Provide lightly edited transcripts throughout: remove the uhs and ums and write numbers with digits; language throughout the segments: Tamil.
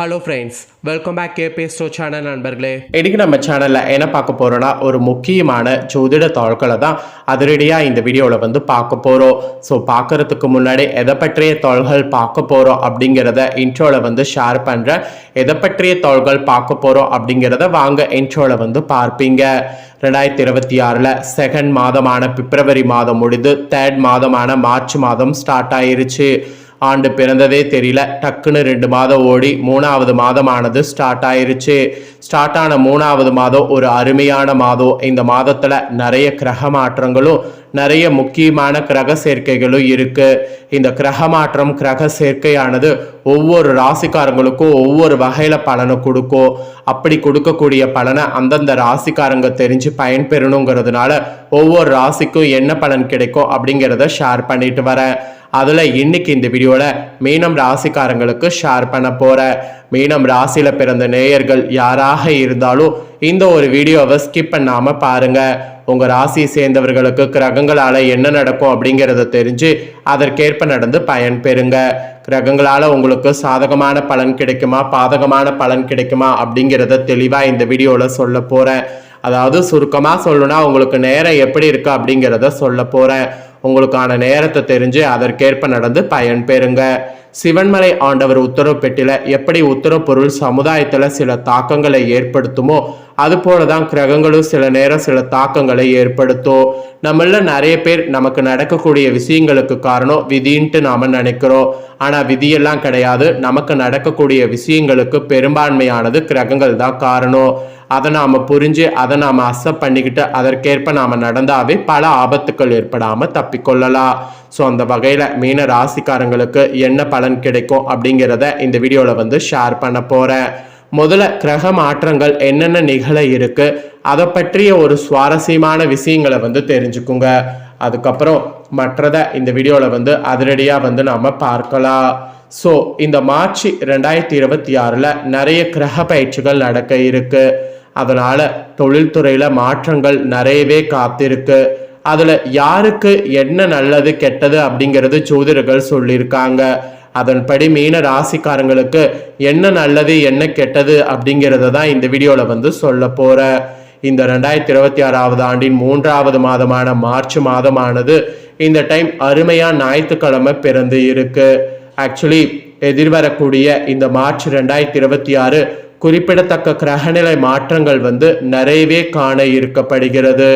ஹலோ ஃப்ரெண்ட்ஸ், வெல்கம் பேக் கேபிஎஸ்டோ சேனல் நண்பர்களே. இன்றைக்கி நம்ம சேனலில் என்ன பார்க்க போகிறோன்னா, ஒரு முக்கியமான ஜோதிட தாள்களை தான் அதிரடியாக இந்த வீடியோவில் பார்க்க போகிறோம். ஸோ பார்க்குறதுக்கு முன்னாடி எதை பற்றிய தாள்கள் பார்க்க போகிறோம் அப்படிங்கிறத இன்ட்ரோவில் ஷேர் பண்ணுறேன். எதை பற்றிய தாள்கள் பார்க்க போகிறோம் அப்படிங்கிறத வாங்க இன்ட்ரோவில் பார்ப்பீங்க. 2026 செகண்ட் மாதமான பிப்ரவரி மாதம் முடிந்து தேர்ட் மாதமான மார்ச் மாதம் ஸ்டார்ட் ஆயிருச்சு. ஆண்டு பிறந்ததே தெரியல, டக்குன்னு 2 மாதம் ஓடி 3வது மாதமானது ஸ்டார்ட் ஆயிருச்சு. ஸ்டார்ட் ஆன 3வது மாதம் ஒரு அருமையான மாதம். இந்த மாதத்தில் நிறைய கிரக மாற்றங்களும் நிறைய முக்கியமான கிரக சேர்க்கைகளும் இருக்கு. இந்த கிரக மாற்றம் கிரக சேர்க்கையானது ஒவ்வொரு ராசிக்காரங்களுக்கும் ஒவ்வொரு வகையில பலனை கொடுக்கும். அப்படி கொடுக்கக்கூடிய பலனை அந்தந்த ராசிக்காரங்க தெரிஞ்சு பயன்பெறணுங்கிறதுனால ஒவ்வொரு ராசிக்கும் என்ன பலன் கிடைக்கும் அப்படிங்கிறத ஷேர் பண்ணிட்டு வரேன். அதில் இன்னைக்கு இந்த வீடியோவில் மீனம் ராசிக்காரங்களுக்கு ஷேர் பண்ண போகிறேன். மீனம் ராசியில் பிறந்த நேயர்கள் யாராக இருந்தாலும் இந்த ஒரு வீடியோவை ஸ்கிப் பண்ணாமல் பாருங்கள். உங்கள் ராசியை சேர்ந்தவர்களுக்கு கிரகங்களால் என்ன நடக்கும் அப்படிங்கிறத தெரிஞ்சு அதற்கேற்ப நடந்து பயன்பெறுங்க. கிரகங்களால் உங்களுக்கு சாதகமான பலன் கிடைக்குமா பாதகமான பலன் கிடைக்குமா அப்படிங்கிறத தெளிவாக இந்த வீடியோவில் சொல்ல போகிறேன். அதாவது சுருக்கமாக சொல்லணும்னா உங்களுக்கு நேரம் எப்படி இருக்கு அப்படிங்கிறத சொல்ல போகிறேன். உங்களுக்கான நேரத்தை தெரிஞ்சு அதற்கேற்ப நடந்து பயன்பெறுங்க. சிவன்மலை ஆண்டவர் உத்தரவு பெட்டில எப்படி உத்தரவு பொருள் சமுதாயத்தில் சில தாக்கங்களை ஏற்படுத்துமோ அது போலதான் கிரகங்களும் சில நேரம் சில தாக்கங்களை ஏற்படுத்தும். நம்மள நிறைய பேர் நமக்கு நடக்கக்கூடிய விஷயங்களுக்கு காரணம் விதின்ட்டு நாம நினைக்கிறோம். ஆனா விதியெல்லாம் கிடையாது. நமக்கு நடக்கக்கூடிய விஷயங்களுக்கு பெரும்பான்மையானது கிரகங்கள் தான் காரணம். அதை நாம் புரிஞ்சு அதை நாம் அக்செப்ட் பண்ணிக்கிட்டு அதற்கேற்ப நாம் நடந்தாவே பல ஆபத்துக்கள் ஏற்படாமல் தப்பிக்கொள்ளலாம். ஸோ அந்த வகையில் மீன ராசிக்காரங்களுக்கு என்ன பலன் கிடைக்கும் அப்படிங்கிறத இந்த வீடியோவில் ஷேர் பண்ண போகிறேன். முதல்ல கிரக மாற்றங்கள் என்னென்ன நிகழ இருக்கு அதை பற்றிய ஒரு சுவாரஸ்யமான விஷயங்களை தெரிஞ்சுக்குங்க. அதுக்கப்புறம் மற்றதை இந்த வீடியோவில் அதிரடியாக நாம் பார்க்கலாம். ஸோ இந்த மார்ச் 2026 நிறைய கிரக பயிற்சிகள் நடக்க இருக்கு. அதனால தொழில்துறையில மாற்றங்கள் நிறையவே காத்திருக்கு. அதுல யாருக்கு என்ன நல்லது கெட்டது அப்படிங்கிறது ஜோதிடர்கள் சொல்லியிருக்காங்க. அதன்படி மீன ராசிக்காரங்களுக்கு என்ன நல்லது என்ன கெட்டது அப்படிங்கிறத தான் இந்த வீடியோல சொல்ல போற. இந்த 2026 ஆண்டின் 3வது மாதமான மார்ச் மாதமானது இந்த டைம் அருமையா ஞாயிற்றுக்கிழமை பிறந்து இருக்கு. ஆக்சுவலி எதிர்வரக்கூடிய இந்த மார்ச் 2026 குறிப்பிடத்தக்க கிரகநிலை மாற்றங்கள் நிறையவே காண இருக்கப்படுகிறது.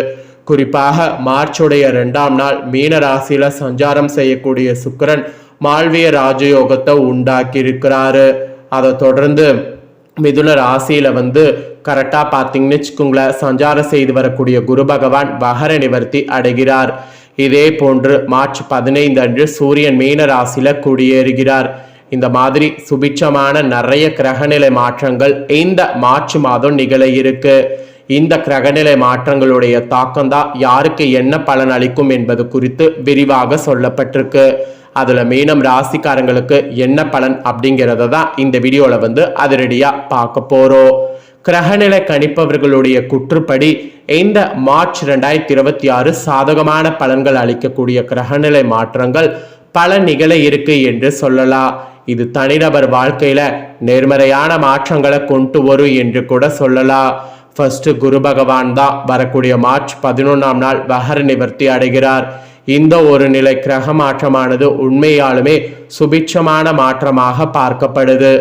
குறிப்பாக மார்ச்சுடைய 2ஆம் நாள் மீன ராசியில சஞ்சாரம் செய்யக்கூடிய சுக்கிரன் மால்விய ராஜயோகத்தை உண்டாக்கி இருக்கிறாரு. அதை தொடர்ந்து மிதுன ராசியில கரெக்டா பார்த்தீங்கன்னு வச்சுக்கோங்களேன், சஞ்சாரம் செய்து வரக்கூடிய குரு பகவான் வகர நிவர்த்தி அடைகிறார். இதே போன்று மார்ச் 15 அன்று சூரியன் மீன ராசியில குடியேறுகிறார். இந்த மாதிரி சுபிட்சமான நிறைய கிரகநிலை மாற்றங்கள் இந்த மார்ச் மாதம் நிகழ இருக்கு. இந்த கிரகநிலை மாற்றங்களுடைய தாக்கம் தான் யாருக்கு என்ன பலன் அளிக்கும் என்பது குறித்து விரிவாக சொல்லப்பட்டிருக்கு. அதுல மீனம் ராசிக்காரங்களுக்கு என்ன பலன் அப்படிங்கிறத தான் இந்த வீடியோல அதிரடியா பார்க்க போறோம். கிரகநிலை கணிப்பவர்களுடைய குற்றுப்படி இந்த மார்ச் 2026 சாதகமான பலன்கள் அளிக்கக்கூடிய கிரகநிலை மாற்றங்கள் பல நிகழ இருக்கு என்று சொல்லலாம். இது தனிநபர் வாழ்க்கையில நேர்மறையான மாற்றங்களை கொண்டு வரும் என்று கூட சொல்லலாம். ஃபர்ஸ்ட் குரு பகவான் தான் வரக்கூடிய மார்ச் 11ஆம் நாள் வகர நிவர்த்தி அடைகிறார். இந்த ஒரு நிலை கிரக மாற்றமானது உண்மையாலுமே சுபிட்சமான மாற்றமாக பார்க்கப்படுது.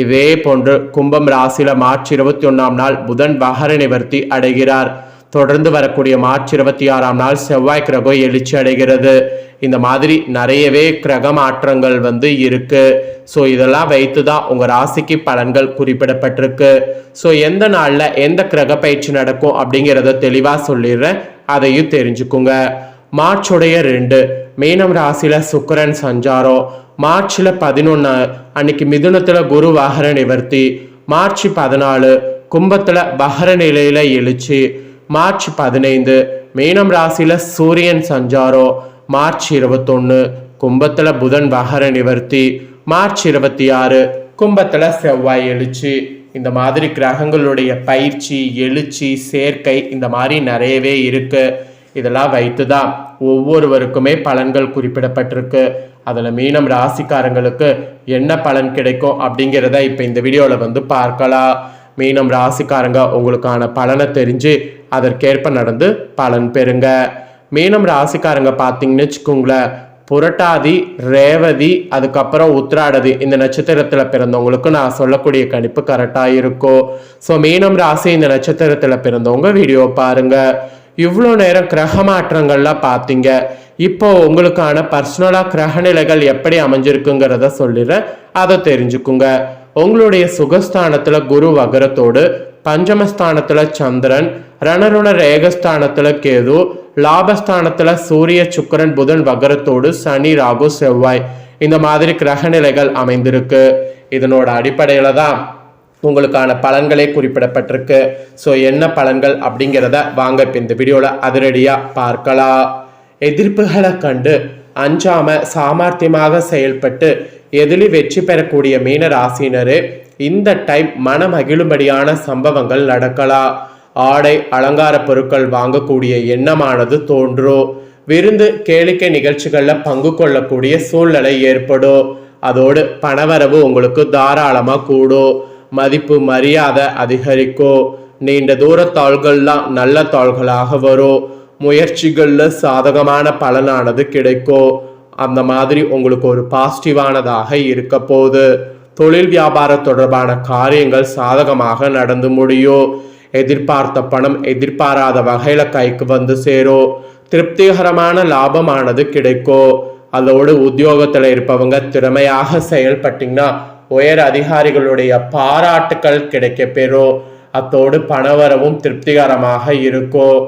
இதே போன்று கும்பம் ராசியில மார்ச் 21ஆம் நாள் புதன் வகர நிவர்த்தி அடைகிறார். தொடர்ந்து வரக்கூடிய மார்ச் 26ஆம் நாள் செவ்வாய் கிரகம் எழுச்சி அடைகிறது. இந்த மாதிரி நிறையவே கிரக மாற்றங்கள் இருக்கு. ஸோ இதெல்லாம் வைத்து தான் உங்க ராசிக்கு பலன்கள் குறிப்பிடப்பட்டிருக்கு. ஸோ எந்த நாள்ல எந்த கிரக பயிற்சி நடக்கும் அப்படிங்கிறத தெளிவா சொல்லிடுறேன், அதையும் தெரிஞ்சுக்குங்க. மார்ச்சுடைய 2 மீனம் ராசியில சுக்கிரன் சஞ்சாரம். மார்ச்ல 11 அன்னைக்கு மிதுனத்துல குரு வகர நிவர்த்தி. மார்ச் 14 கும்பத்துல வகர நிலையில எழுச்சி. மார்ச் 15 மீனம் ராசியில சூரியன் சஞ்சாரம். மார்ச் 21 கும்பத்துல புதன் வகர நிவர்த்தி. மார்ச் 26 கும்பத்துல செவ்வாய் எழுச்சி. இந்த மாதிரி கிரகங்களுடைய பயிற்சி எழுச்சி சேர்க்கை இந்த மாதிரி நிறையவே இருக்கு. இதெல்லாம் வைத்துதான் ஒவ்வொருவருக்குமே பலன்கள் குறிப்பிடப்பட்டிருக்கு. அதில் மீனம் ராசிக்காரங்களுக்கு என்ன பலன் கிடைக்கும் அப்படிங்கிறத இப்போ இந்த வீடியோவில் வந்து பார்க்கலாம். மீனம் ராசிக்காரங்க உங்களுக்கான பலனை தெரிஞ்சு அதற்கேற்ப நடந்து பலன் பெறுங்க. மீனம் ராசிக்காரங்க பார்த்தீங்கன்னு வச்சுக்கோங்களேன், புரட்டாதி, ரேவதி, அதுக்கப்புறம் உத்திராடதி இந்த நட்சத்திரத்தில் பிறந்தவங்களுக்கு நான் சொல்லக்கூடிய கணிப்பு கரெக்டாக இருக்கும். ஸோ மீனம் ராசி இந்த நட்சத்திரத்தில் பிறந்தவங்க வீடியோ பாருங்க. இவ்வளோ நேரம் கிரக மாற்றங்கள்லாம் பார்த்தீங்க. இப்போ உங்களுக்கான பர்சனலாக கிரகநிலைகள் எப்படி அமைஞ்சிருக்குங்கிறத சொல்லிடுறேன், அதை தெரிஞ்சுக்குங்க. உங்களுடைய சுகஸ்தானத்தில் குரு வகரத்தோடு, பஞ்சமஸ்தானத்தில் சந்திரன், ரணருண ரேகஸ்தானத்தில் கேது, லாபஸ்தானத்தில் சூரிய சுக்கிரன் புதன் வகரத்தோடு சனி ராகு செவ்வாய் இந்த மாதிரி கிரகநிலைகள் அமைந்திருக்கு. இதனோட அடிப்படையில் தான் உங்களுக்கான பலன்களே குறிப்பிடப்பட்டிருக்கு. ஸோ என்ன பலன்கள் அப்படிங்கிறத வாங்க இப்போ இந்த வீடியோவில் அதிரடியாக பார்க்கலாம். எதிர்ப்புகளை கண்டு அஞ்சாம சாமர்த்தியமாக செயல்பட்டு எதிலும் வெற்றி பெறக்கூடிய மீன ராசினரு இந்த டைம் மன மகிழும்படியான சம்பவங்கள் நடக்கலாம். ஆடை அலங்கார பொருட்கள் வாங்கக்கூடிய எண்ணமானது தோன்றும். விருந்து கேளிக்கை நிகழ்ச்சிகளில் பங்கு கொள்ளக்கூடிய சூழ்நிலை ஏற்படும். அதோடு பணவரவு உங்களுக்கு தாராளமாக கூடும். மதிப்பு மரியாதை அதிகரிக்கும். நீண்ட தூர தாள்கள்லாம் நல்ல தாள்களாக வரும். முயற்சிகளில் சாதகமான பலனானது கிடைக்கும். அந்த மாதிரி உங்களுக்கு ஒரு பாசிட்டிவானதாக இருக்க போகுது. தொழில் வியாபாரம் தொடர்பான காரியங்கள் சாதகமாக நடந்து முடியும். எதிர்பார்த்த பணம் எதிர்பாராத வகையில் கைக்கு வந்து சேரும். திருப்திகரமான லாபமானது கிடைக்கும். அதோடு உத்தியோகத்தில் இருப்பவங்க திறமையாக செயல்பட்டீங்கன்னா உயர் அதிகாரிகளுடைய பாராட்டுக்கள் கிடைக்க பெறும். அத்தோடு பணவரவும் திருப்திகரமாக இருக்கும்.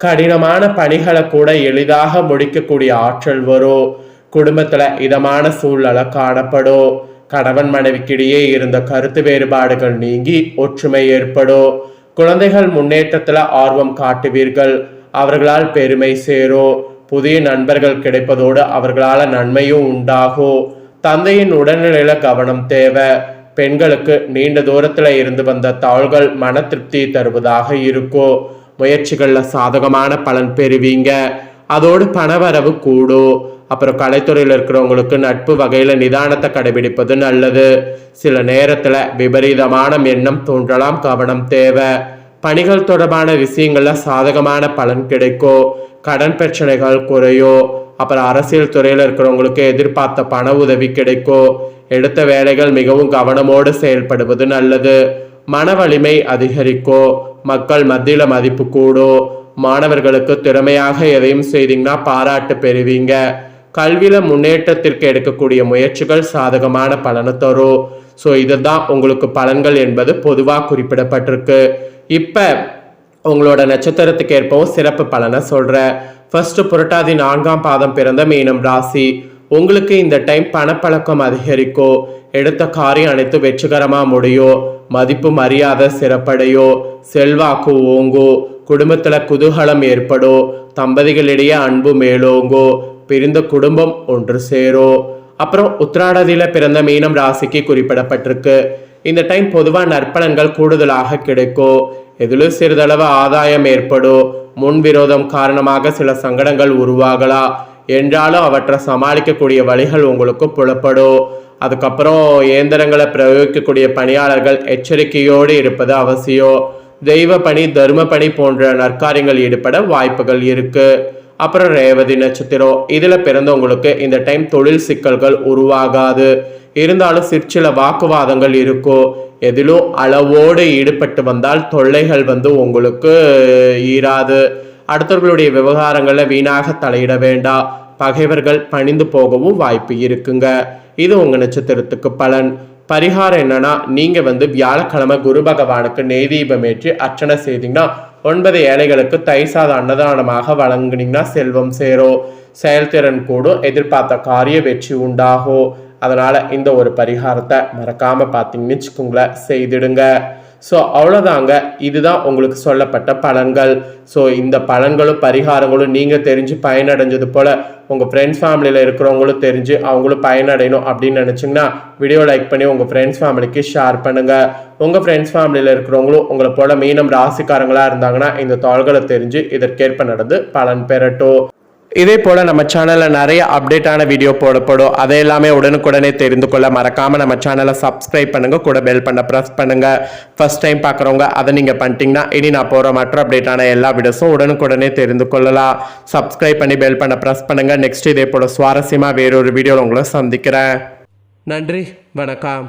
கடினமான பணிகளை கூட எளிதாக முடிக்கக்கூடிய ஆற்றல் வரும். குடும்பத்தில் இதமான சூழ்நிலை காணப்படும். கணவன் மனைவிக்கிடையே இருந்த கருத்து வேறுபாடுகள் நீங்கி ஒற்றுமை ஏற்படும். குழந்தைகள் முன்னேற்றத்தில் ஆர்வம் காட்டுவீர்கள். அவர்களால் பெருமை சேரும். புதிய நண்பர்கள் கிடைப்பதோடு அவர்களால் நன்மையும் உண்டாகும். தந்தையின் உடல்நிலையில கவனம் தேவை. பெண்களுக்கு நீண்ட தூரத்தில் இருந்து வந்த தாள்கள் மன திருப்தியை தருவதாக இருக்கும். முயற்சிகளில் சாதகமான பலன் பெறுவீங்க. அதோடு பணவரவு கூடும். அப்புறம் கலைத்துறையில் இருக்கிறவங்களுக்கு நட்பு வகையில் நிதானத்தை கடைபிடிப்பது நல்லது. சில நேரத்தில் விபரீதமான எண்ணம் தோன்றலாம், கவனம் தேவை. பணிகள் தொடர்பான விஷயங்களில் சாதகமான பலன் கிடைக்கும். கடன் பிரச்சனைகள் குறையும். அப்புறம் அரசியல் துறையில் இருக்கிறவங்களுக்கு எதிர்பார்த்த பண உதவி கிடைக்கும். எடுத்த வேலைகள் மிகவும் கவனமோடு செயல்படுவது நல்லது. மன வலிமை அதிகரிக்கும். மக்கள் மத்தியில் மதிப்பு கூடும். மாணவர்களுக்கு திறமையாக எதையும் செய்தீங்கன்னா பாராட்டு பெறுவீங்க. கல்வியில் முன்னேற்றத்திற்கு எடுக்கக்கூடிய முயற்சிகள் சாதகமான பலனை தரும். ஸோ இதுதான் உங்களுக்கு பலன்கள் என்பது பொதுவாக குறிப்பிடப்பட்டிருக்கு. இப்போ உங்களோட நட்சத்திரத்துக்கு ஏற்பவும் சிறப்பு பலனை சொல்கிறேன். ஃபர்ஸ்ட் புரட்டாதி 4ஆம் பாதம் பிறந்த மீனம் ராசி. உங்களுக்கு இந்த டைம் பணப்பழக்கம் அதிகரிக்கும். எடுத்த காரியம் அனைத்து வெற்றிகரமாக முடியும். மதிப்பு மரியாதை சிறப்படையும். செல்வாக்கு ஓங்கும். குடும்பத்தில் குதூகலம் ஏற்படும். தம்பதிகளிடையே அன்பு மேலோங்கும். பிரிந்த குடும்பம் ஒன்று சேரும். அப்புறம் உத்திராடதியில் பிறந்த மீனம் ராசிக்கு குறிப்பிடப்பட்டிருக்கு. இந்த டைம் பொதுவாக நற்பலன்கள் கூடுதலாக கிடைக்கும். எதிலும் சிறிதளவு ஆதாயம் ஏற்படும். முன்விரோதம் காரணமாக சில சங்கடங்கள் உருவாகலாம். என்றாலும் அவற்றை சமாளிக்கக்கூடிய வழிகள் உங்களுக்கு புலப்படும். அதுக்கப்புறம் இயந்திரங்களை பிரயோகிக்கக்கூடிய பணியாளர்கள் எச்சரிக்கையோடு இருப்பது அவசியம். தெய்வ பணி, தர்ம பணி போன்ற நற்காரியங்கள் ஈடுபட வாய்ப்புகள் இருக்கு. அப்புறம் ரேவதி நட்சத்திரம். இதில் பிறந்தவங்களுக்கு இந்த டைம் தொழில் சிக்கல்கள் உருவாகாது. இருந்தாலும் சிற்சில வாக்குவாதங்கள் இருக்கும். எதிலும் அளவோடு ஈடுபட்டு வந்தால் தொல்லைகள் உங்களுக்கு ஈராது. அடுத்தவர்களுடைய விவகாரங்களில் வீணாக தலையிட வேண்டாம். பகைவர்கள் பணிந்து போகவும் வாய்ப்பு இருக்குங்க. இது உங்கள் நட்சத்திரத்துக்கு பலன். பரிகாரம் என்னன்னா, நீங்கள் வியாழக்கிழமை குரு பகவானுக்கு நெய் தீபம் ஏற்றி அர்ச்சனை செய்தீங்கன்னா 9 ஏழைகளுக்கு தைசாத அன்னதானமாக வழங்குனீங்கன்னா செல்வம் சேரும். செயல்திறன் கூடும். எதிர்பார்த்த காரிய வெற்றி உண்டாகும். அதனால் இந்த ஒரு பரிகாரத்தை மறக்காமல் பார்த்தீங்கன்னு வச்சுக்கோங்களேன், செய்திடுங்க. ஸோ அவ்வளோதாங்க. இதுதான் உங்களுக்கு சொல்லப்பட்ட பலன்கள். ஸோ இந்த பலன்களும் பரிகாரங்களும் நீங்கள் தெரிஞ்சு பயனடைஞ்சது போல் உங்கள் ஃப்ரெண்ட்ஸ் ஃபேமிலியில் இருக்கிறவங்களும் தெரிஞ்சு அவங்களும் பயனடையணும் அப்படின்னு நினச்சிங்கன்னா வீடியோ லைக் பண்ணி உங்கள் ஃப்ரெண்ட்ஸ் ஃபேமிலிக்கு ஷேர் பண்ணுங்கள். உங்கள் ஃப்ரெண்ட்ஸ் ஃபேமிலியில் இருக்கிறவங்களும் உங்களை போல் மீனம் ராசிக்காரங்களாக இருந்தாங்கன்னா இந்த தாள்களை தெரிஞ்சு இதற்கேற்ப நடந்து பலன் பெறட்டும். இதே போல் நம்ம சேனலில் நிறைய அப்டேட்டான வீடியோ போடப்படும். அதை எல்லாமே உடனுக்குடனே தெரிந்து கொள்ள மறக்காமல் நம்ம சேனலை சப்ஸ்கிரைப் பண்ணுங்கள், கூட பெல் பண்ண ப்ரெஸ் பண்ணுங்கள். ஃபர்ஸ்ட் டைம் பார்க்குறவங்க அதை நீங்கள் பண்ணிட்டீங்கன்னா இனி நான் போகிற மற்ற அப்டேட்டான எல்லா வீடியோஸும் உடனுக்குடனே தெரிந்து கொள்ளலாம். சப்ஸ்கிரைப் பண்ணி பெல் பண்ண ப்ரெஸ் பண்ணுங்கள். நெக்ஸ்ட் இதே போல் சுவாரஸ்யமாக வேறொரு வீடியோவில் உங்களை சந்திக்கிறேன். நன்றி, வணக்கம்.